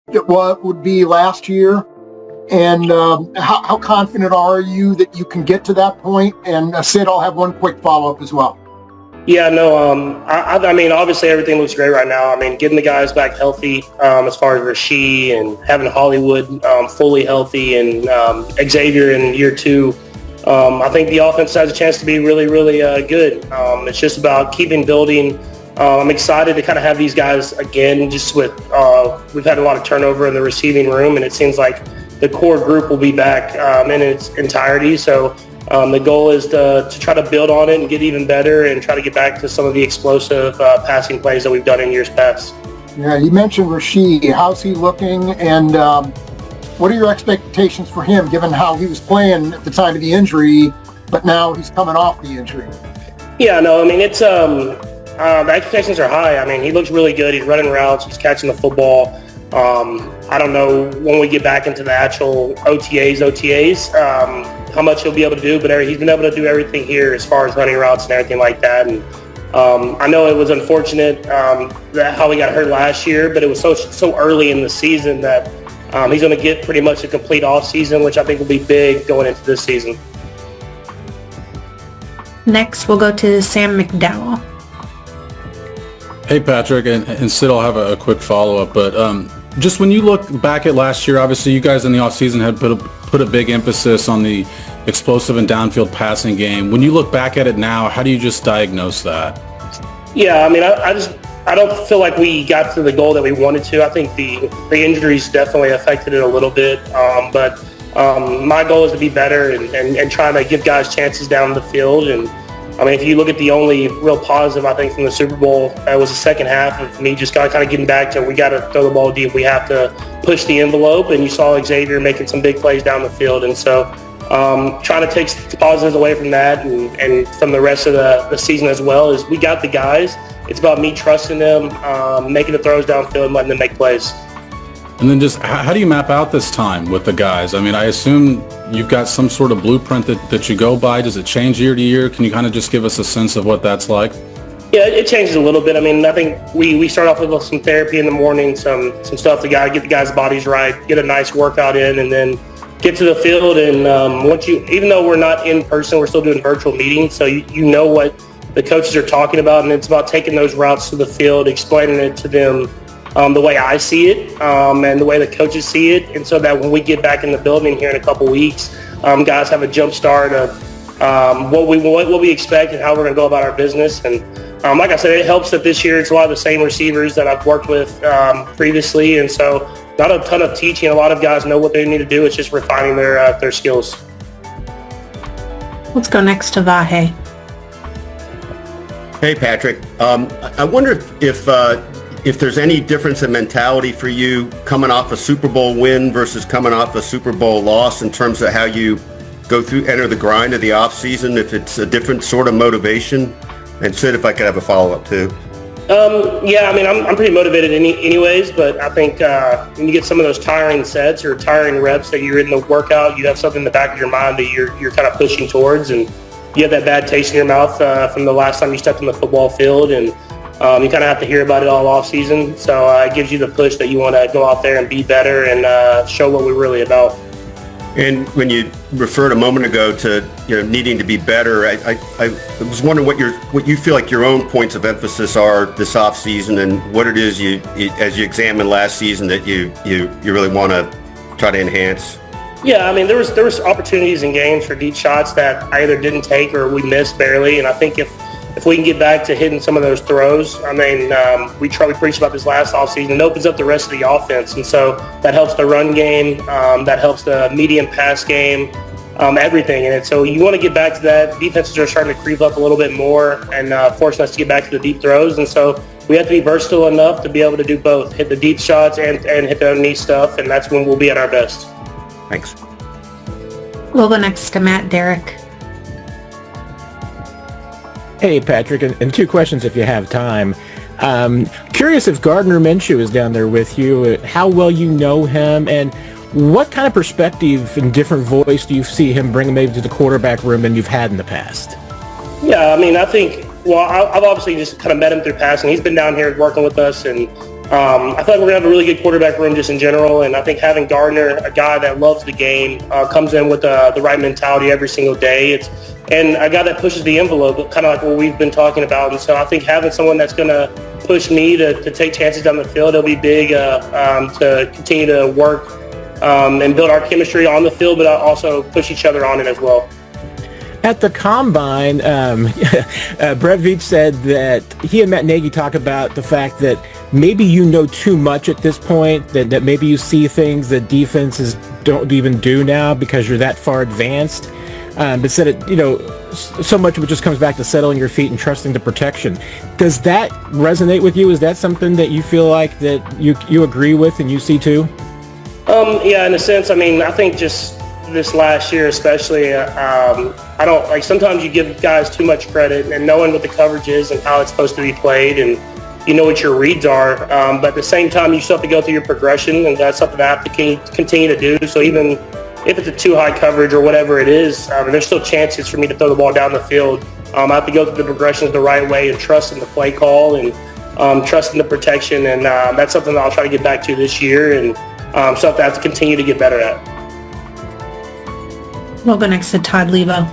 what would be last year? And how confident are you that you can get to that point? And Sid, I'll have one quick follow-up as well. Yeah, no, I mean, obviously everything looks great right now. I mean, getting the guys back healthy, as far as Rasheed and having Hollywood fully healthy and Xavier in year 2, I think the offense has a chance to be really, really good. It's just about keeping building. I'm excited to kind of have these guys again, just with we've had a lot of turnover in the receiving room, and it seems like the core group will be back in its entirety. So the goal is to try to build on it and get even better and try to get back to some of the explosive passing plays that we've done in years past. Yeah, you mentioned Rasheed. How's he looking? And what are your expectations for him, given how he was playing at the time of the injury, but now he's coming off the injury? Yeah, no, I mean, it's the expectations are high. I mean, he looks really good. He's running routes. He's catching the football. I don't know when we get back into the actual OTAs, how much he'll be able to do, but he's been able to do everything here as far as running routes and everything like that. And I know it was unfortunate that how he got hurt last year, but it was so early in the season that he's going to get pretty much a complete off season, which I think will be big going into this season. Next, we'll go to Sam McDowell. Hey, Patrick, and Sid, I'll have a quick follow-up, but just when you look back at last year, obviously you guys in the offseason had put a big emphasis on the explosive and downfield passing game. When you look back at it now, how do you just diagnose that? Yeah, I mean, I don't feel like we got to the goal that we wanted to. I think the injuries definitely affected it a little bit, but my goal is to be better and trying to give guys chances down the field. And I mean, if you look at the only real positive, I think, from the Super Bowl, was the second half of me just kind of getting back to, we got to throw the ball deep. We have to push the envelope. And you saw Xavier making some big plays down the field. And so trying to take positives away from that and from the rest of the season as well is we got the guys. It's about me trusting them, making the throws downfield and letting them make plays. And then just how do you map out this time with the guys? I mean, I assume you've got some sort of blueprint that you go by. Does it change year to year? Can you kind of just give us a sense of what that's like? Yeah, it changes a little bit. I mean, I think we start off with some therapy in the morning, some stuff to get the guys' bodies right, get a nice workout in, and then get to the field. And even though we're not in person, we're still doing virtual meetings, so you know what the coaches are talking about, and it's about taking those routes to the field, explaining it to them the way I see it and the way the coaches see it, and so that when we get back in the building here in a couple weeks, guys have a jump start of what we expect and how we're going to go about our business. And like I said, it helps that this year it's a lot of the same receivers that I've worked with previously, and so not a ton of teaching. A lot of guys know what they need to do. It's just refining their skills. Let's go next to Vahe. Hey, Patrick. I wonder if there's any difference in mentality for you coming off a Super Bowl win versus coming off a Super Bowl loss in terms of how you enter the grind of the off season, if it's a different sort of motivation. And Sid, if I could have a follow-up too. Yeah, I mean, I'm pretty motivated anyways, but I think when you get some of those tiring sets or tiring reps that you're in the workout, you have something in the back of your mind that you're kind of pushing towards, and you have that bad taste in your mouth from the last time you stepped on the football field, and you kind of have to hear about it all off season. So it gives you the push that you want to go out there and be better and show what we're really about. And when you referred a moment ago to needing to be better, I was wondering what you feel like your own points of emphasis are this off season, and what it is you as you examine last season that you really want to try to enhance. Yeah, I mean, there was opportunities in games for deep shots that I either didn't take or we missed barely, and I think if we can get back to hitting some of those throws, I mean, we preached about this last offseason. It opens up the rest of the offense, and so that helps the run game, that helps the medium pass game, everything. And so you want to get back to that. Defenses are starting to creep up a little bit more and forcing us to get back to the deep throws, and so we have to be versatile enough to be able to do both, hit the deep shots and hit the underneath stuff, and that's when we'll be at our best. Thanks. We'll go next to Matt Derrick. Hey, Patrick, and two questions if you have time. Curious if Gardner Minshew is down there with you, how well you know him, and what kind of perspective and different voice do you see him bringing maybe to the quarterback room than you've had in the past? Yeah, I mean, I think, I've obviously just kind of met him through passing. He's been down here working with us, and I feel like we're going to have a really good quarterback room just in general, and I think having Gardner, a guy that loves the game, comes in with the right mentality every single day. And a guy that pushes the envelope, kind of like what we've been talking about. And so I think having someone that's going to push me to take chances down the field, it'll be big to continue to work and build our chemistry on the field, but also push each other on it as well. At the Combine, Brett Veach said that he and Matt Nagy talk about the fact that maybe you know too much at this point, that maybe you see things that defenses don't even do now because you're that far advanced. But said it, so much of it just comes back to settling your feet and trusting the protection. Does that resonate with you? Is that something that you feel like that you agree with and you see too? Yeah, in a sense. I mean, I think just this last year especially, I don't like, sometimes you give guys too much credit, and knowing what the coverage is and how it's supposed to be played, and you know what your reads are, but at the same time you still have to go through your progression, and that's something I have to continue to do. So even if it's a too high coverage or whatever it is, there's still chances for me to throw the ball down the field. I have to go through the progressions the right way and trust in the play call and trust in the protection, and that's something that I'll try to get back to this year, and something I have to continue to get better at. We'll go next to Todd Levo.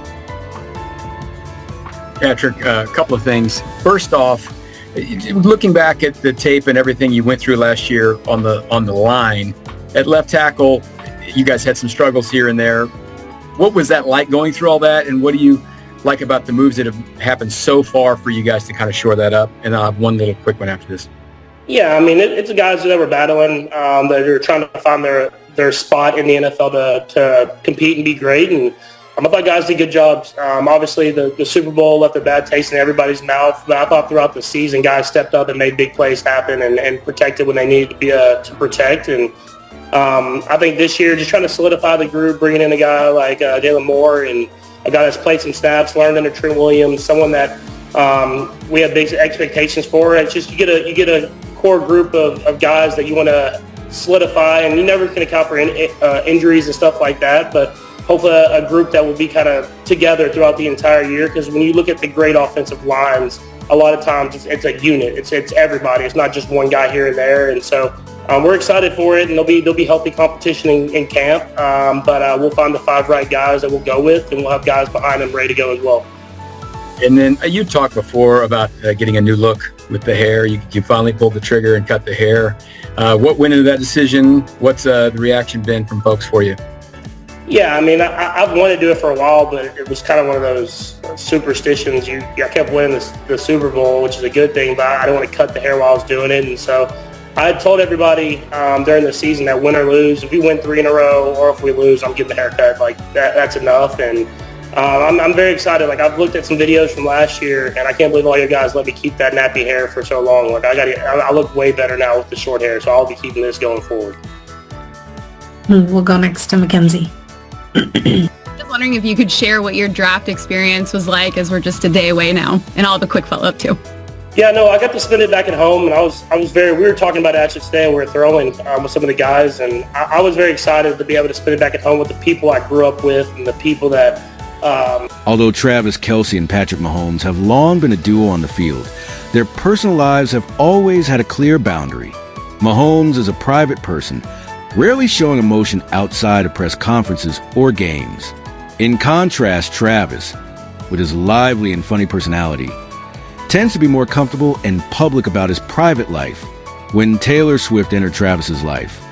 Patrick, a couple of things. First off, looking back at the tape and everything you went through last year on the line, at left tackle, you guys had some struggles here and there. What was that like going through all that, and what do you like about the moves that have happened so far for you guys to kind of shore that up? And I'll have one little quick one after this. Yeah, I mean, it's the guys that were battling, that are trying to find their spot in the NFL to compete and be great. And I thought guys did good jobs. Obviously, the Super Bowl left a bad taste in everybody's mouth, but I thought throughout the season, guys stepped up and made big plays happen and protected when they needed to be to protect. And I think this year, just trying to solidify the group, bringing in a guy like Jalen Moore, and a guy that's played some snaps, learned under Trent Williams, someone that we have big expectations for. It's just you get a core group of guys that you want to solidify, and you never can account for injuries and stuff like that, but hopefully a group that will be kind of together throughout the entire year, because when you look at the great offensive lines, a lot of times it's a unit. It's everybody. It's not just one guy here and there, and so we're excited for it, and there'll be healthy competition in camp, but we'll find the 5 right guys that we'll go with, and we'll have guys behind them ready to go as well. And then you talked before about getting a new look with the hair. You finally pulled the trigger and cut the hair. What went into that decision? What's the reaction been from folks for you? Yeah, I mean, I've wanted to do it for a while, but it was kind of one of those superstitions. I kept winning the Super Bowl, which is a good thing, but I didn't want to cut the hair while I was doing it. And so I had told everybody during the season that win or lose, if we win 3 in a row or if we lose, I'm getting the haircut. Like, that's enough. And I'm very excited. Like, I've looked at some videos from last year, and I can't believe all you guys let me keep that nappy hair for so long. Like, I look way better now with the short hair, so I'll be keeping this going forward. We'll go next to Mackenzie. Just wondering if you could share what your draft experience was like, as we're just a day away now, and I'll have a quick follow-up too. Yeah, no, I got to spend it back at home, and I was we were talking about it actually today, and we were throwing with some of the guys, and I was very excited to be able to spend it back at home with the people I grew up with and the people that Although Travis Kelce and Patrick Mahomes have long been a duo on the field, their personal lives have always had a clear boundary. Mahomes is a private person, rarely showing emotion outside of press conferences or games. In contrast, Travis, with his lively and funny personality, tends to be more comfortable and public about his private life. When Taylor Swift entered Travis's life,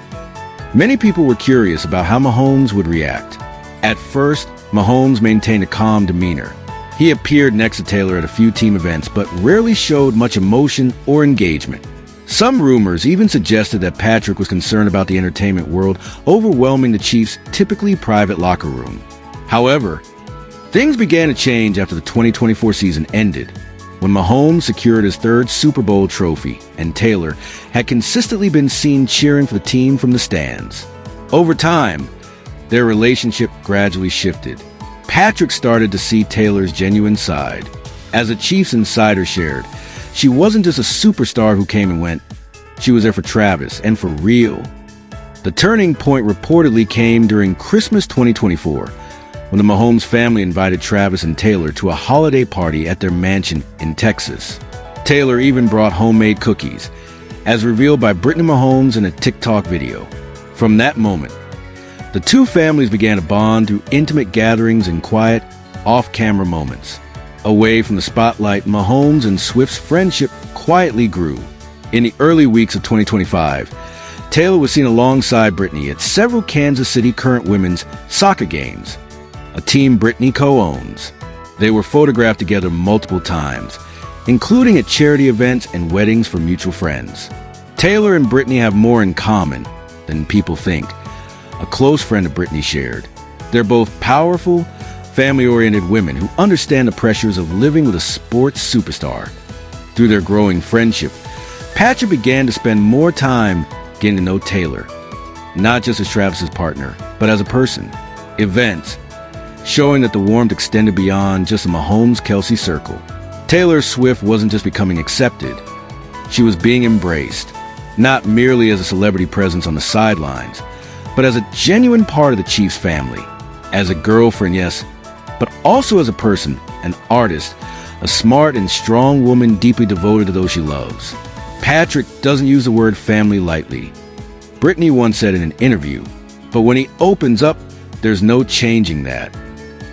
many people were curious about how Mahomes would react. At first, Mahomes maintained a calm demeanor. He appeared next to Taylor at a few team events, but rarely showed much emotion or engagement. Some rumors even suggested that Patrick was concerned about the entertainment world overwhelming the Chiefs' typically private locker room. However, things began to change after the 2024 season ended, when Mahomes secured his 3rd Super Bowl trophy, and Taylor had consistently been seen cheering for the team from the stands. Over time, their relationship gradually shifted. Patrick started to see Taylor's genuine side. As a Chiefs insider shared, she wasn't just a superstar who came and went. She was there for Travis, and for real. The turning point reportedly came during Christmas 2024, when the Mahomes family invited Travis and Taylor to a holiday party at their mansion in Texas. Taylor even brought homemade cookies, as revealed by Brittany Mahomes in a TikTok video. From that moment, the two families began to bond through intimate gatherings and quiet, off-camera moments. Away from the spotlight, Mahomes and Swift's friendship quietly grew. In the early weeks of 2025, Taylor was seen alongside Brittany at several Kansas City Current women's soccer games, a team Brittany co-owns. They were photographed together multiple times, including at charity events and weddings for mutual friends. Taylor and Brittany have more in common than people think. A close friend of Brittany shared, "They're both powerful, family-oriented women who understand the pressures of living with a sports superstar." Through their growing friendship, Patrick began to spend more time getting to know Taylor, not just as Travis's partner, but as a person. Events showing that the warmth extended beyond just the Mahomes-Kelce circle. Taylor Swift wasn't just becoming accepted, she was being embraced, not merely as a celebrity presence on the sidelines, but as a genuine part of the Chiefs family, as a girlfriend, yes, but also as a person, an artist, a smart and strong woman deeply devoted to those she loves. Patrick doesn't use the word family lightly. Brittany once said in an interview, but when he opens up, there's no changing that.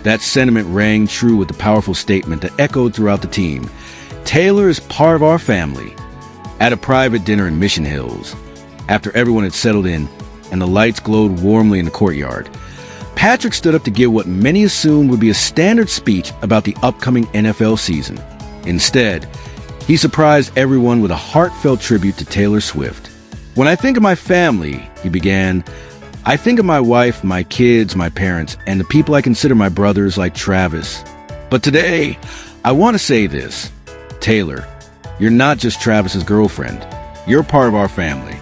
That sentiment rang true with the powerful statement that echoed throughout the team. Taylor is part of our family. At a private dinner in Mission Hills, after everyone had settled in and the lights glowed warmly in the courtyard, Patrick stood up to give what many assumed would be a standard speech about the upcoming NFL season. Instead, he surprised everyone with a heartfelt tribute to Taylor Swift. "When I think of my family," he began, "I think of my wife, my kids, my parents, and the people I consider my brothers like Travis. But today, I want to say this. Taylor, you're not just Travis's girlfriend. You're part of our family,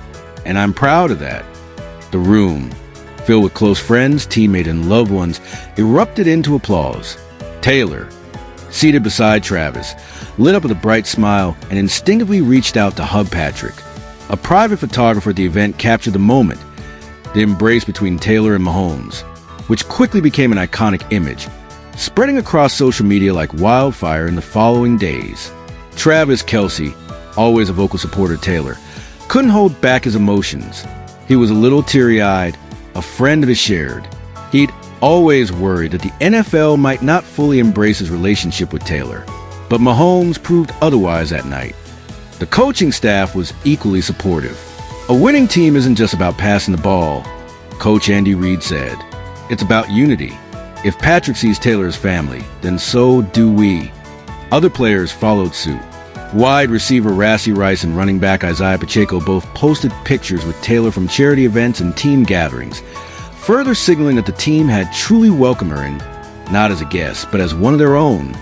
and I'm proud of that." The room, filled with close friends, teammates, and loved ones, erupted into applause. Taylor, seated beside Travis, lit up with a bright smile and instinctively reached out to hug Patrick. A private photographer at the event captured the moment, the embrace between Taylor and Mahomes, which quickly became an iconic image, spreading across social media like wildfire in the following days. Travis Kelce, always a vocal supporter of Taylor, couldn't hold back his emotions. He was a little teary-eyed, a friend of his shared. He'd always worried that the NFL might not fully embrace his relationship with Taylor, but Mahomes proved otherwise that night. The coaching staff was equally supportive. "A winning team isn't just about passing the ball," Coach Andy Reid said. "It's about unity. If Patrick sees Taylor as family, then so do we." Other players followed suit. Wide receiver Rassie Rice and running back Isaiah Pacheco both posted pictures with Taylor from charity events and team gatherings, further signaling that the team had truly welcomed her in, not as a guest, but as one of their own.